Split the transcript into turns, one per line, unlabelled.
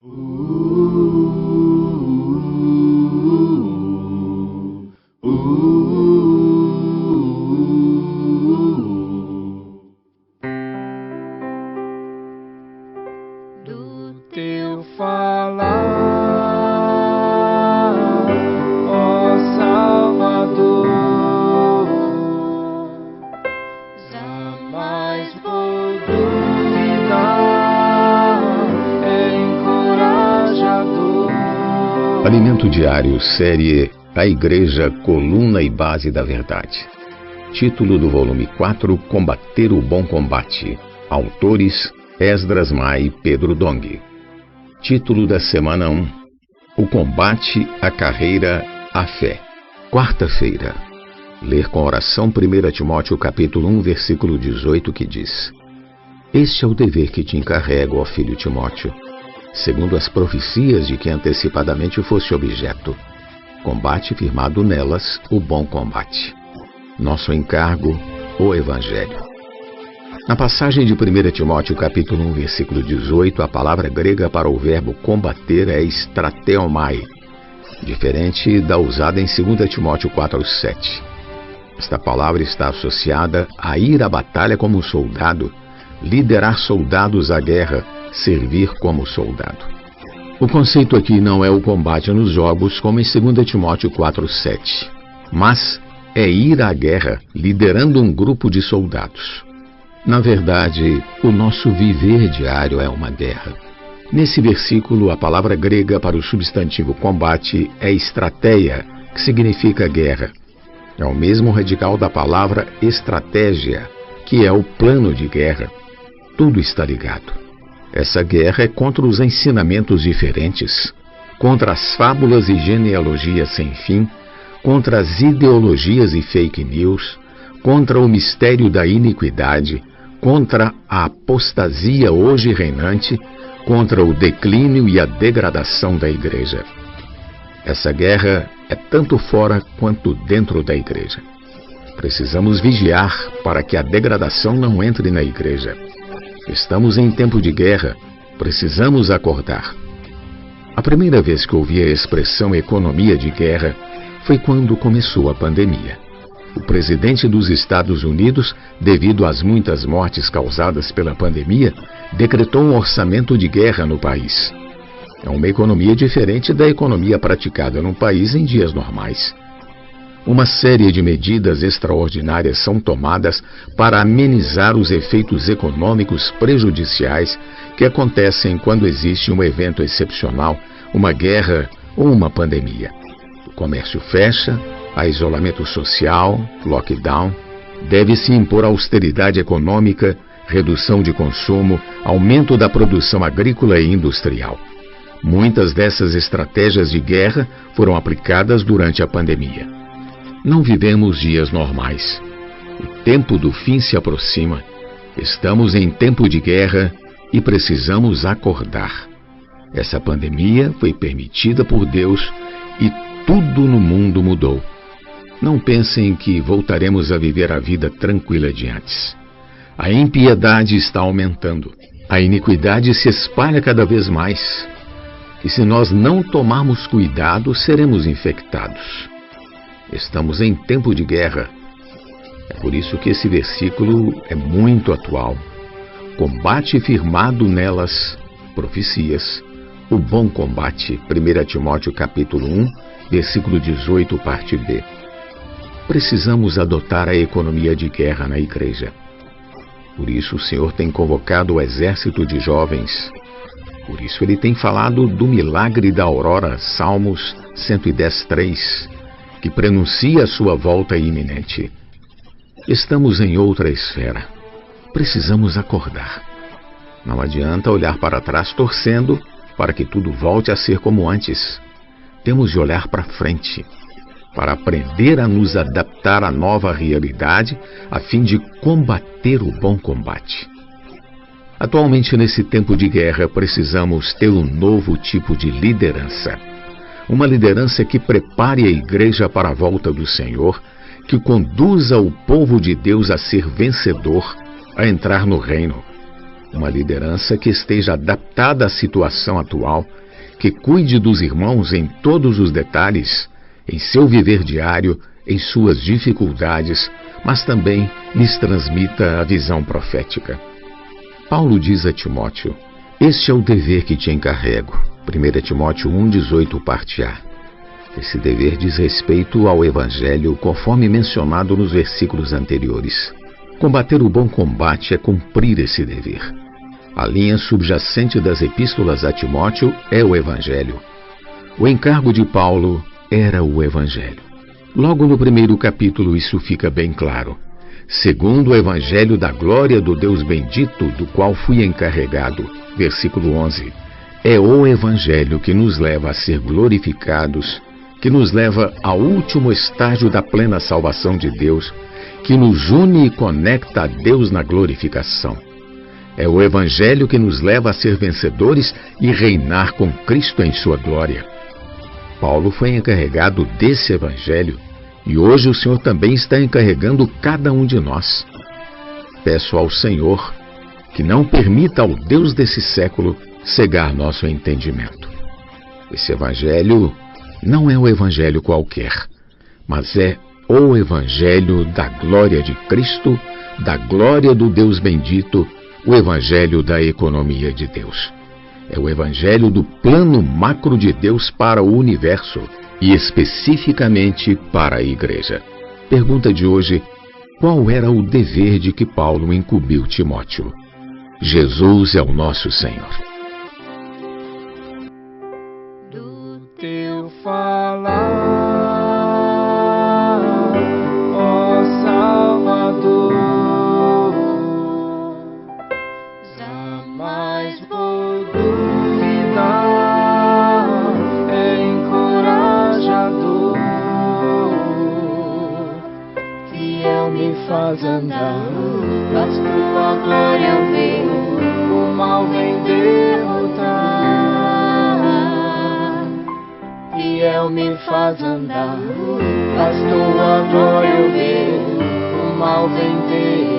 Do teu falar, ó Salvador, jamais vou duvidar, é encorajador.
Alimento Diário, série A Igreja, Coluna e Base da Verdade. Título do volume 4, Combater o Bom Combate. Autores, Esdras Mai e Pedro Dong. Título da semana 1, O Combate, a Carreira, a Fé. Quarta-feira. Ler com oração 1 Timóteo capítulo 1, versículo 18, que diz: Este é o dever que te encarrego, ó filho Timóteo, segundo as profecias de que antecipadamente foste objeto. Combate firmado nelas o bom combate. Nosso encargo, o Evangelho. Na passagem de 1 Timóteo capítulo 1, versículo 18, a palavra grega para o verbo combater é strateomai, diferente da usada em 2 Timóteo 4:7. Esta palavra está associada a ir à batalha como soldado, liderar soldados à guerra, servir como soldado. O conceito aqui não é o combate nos jogos, como em 2 Timóteo 4:7, mas é ir à guerra liderando um grupo de soldados. Na verdade, o nosso viver diário é uma guerra. Nesse versículo, a palavra grega para o substantivo combate é estrateia, que significa guerra. É o mesmo radical da palavra estratégia, que é o plano de guerra. Tudo está ligado. Essa guerra é contra os ensinamentos diferentes, contra as fábulas e genealogias sem fim, contra as ideologias e fake news, contra o mistério da iniquidade, contra a apostasia hoje reinante, contra o declínio e a degradação da igreja. Essa guerra é tanto fora quanto dentro da igreja. Precisamos vigiar para que a degradação não entre na igreja. Estamos em tempo de guerra, precisamos acordar. A primeira vez que ouvi a expressão economia de guerra foi quando começou a pandemia. O presidente dos Estados Unidos, devido às muitas mortes causadas pela pandemia, decretou um orçamento de guerra no país. É uma economia diferente da economia praticada no país em dias normais. Uma série de medidas extraordinárias são tomadas para amenizar os efeitos econômicos prejudiciais que acontecem quando existe um evento excepcional, uma guerra ou uma pandemia. O comércio fecha, há isolamento social, lockdown, deve-se impor austeridade econômica, redução de consumo, aumento da produção agrícola e industrial. Muitas dessas estratégias de guerra foram aplicadas durante a pandemia. Não vivemos dias normais. O tempo do fim se aproxima. Estamos em tempo de guerra e precisamos acordar. Essa pandemia foi permitida por Deus e tudo no mundo mudou. Não pensem que voltaremos a viver a vida tranquila de antes. A impiedade está aumentando. A iniquidade se espalha cada vez mais. E se nós não tomarmos cuidado, seremos infectados. Estamos em tempo de guerra. É por isso que esse versículo é muito atual. Combate firmado nelas, profecias, o bom combate. 1 Timóteo capítulo 1, versículo 18, parte B. Precisamos adotar a economia de guerra na igreja. Por isso o Senhor tem convocado o exército de jovens. Por isso ele tem falado do milagre da aurora, Salmos 110:3, que prenuncia a sua volta iminente. Estamos em outra esfera. Precisamos acordar. Não adianta olhar para trás torcendo para que tudo volte a ser como antes. Temos de olhar para frente, para aprender a nos adaptar à nova realidade, a fim de combater o bom combate. Atualmente, nesse tempo de guerra, precisamos ter um novo tipo de liderança. Uma liderança que prepare a igreja para a volta do Senhor, que conduza o povo de Deus a ser vencedor, a entrar no reino. Uma liderança que esteja adaptada à situação atual, que cuide dos irmãos em todos os detalhes, em seu viver diário, em suas dificuldades, mas também lhes transmita a visão profética. Paulo diz a Timóteo: este é o dever que te encarrego. 1 Timóteo 1,18, parte A. Esse dever diz respeito ao Evangelho, conforme mencionado nos versículos anteriores. Combater o bom combate é cumprir esse dever. A linha subjacente das epístolas a Timóteo é o Evangelho. O encargo de Paulo era o Evangelho. Logo no primeiro capítulo isso fica bem claro. Segundo o Evangelho da glória do Deus bendito, do qual fui encarregado. Versículo 11. É o Evangelho que nos leva a ser glorificados, que nos leva ao último estágio da plena salvação de Deus, que nos une e conecta a Deus na glorificação. É o Evangelho que nos leva a ser vencedores e reinar com Cristo em sua glória. Paulo foi encarregado desse Evangelho e hoje o Senhor também está encarregando cada um de nós. Peço ao Senhor que não permita ao Deus desse século cegar nosso entendimento. Esse Evangelho não é um evangelho qualquer, mas é o Evangelho da glória de Cristo, da glória do Deus bendito, o Evangelho da economia de Deus. É o Evangelho do plano macro de Deus para o universo e especificamente para a igreja. Pergunta de hoje: qual era o dever de que Paulo incumbiu Timóteo? Jesus é o nosso Senhor.
Do teu falar, ó Salvador, jamais vou duvidar, é encorajador, fiel me faz andar, faz tua glória ver, o mal vem derrotar. Fiel me faz andar, faz tua glória ver, o mal vem derrotar.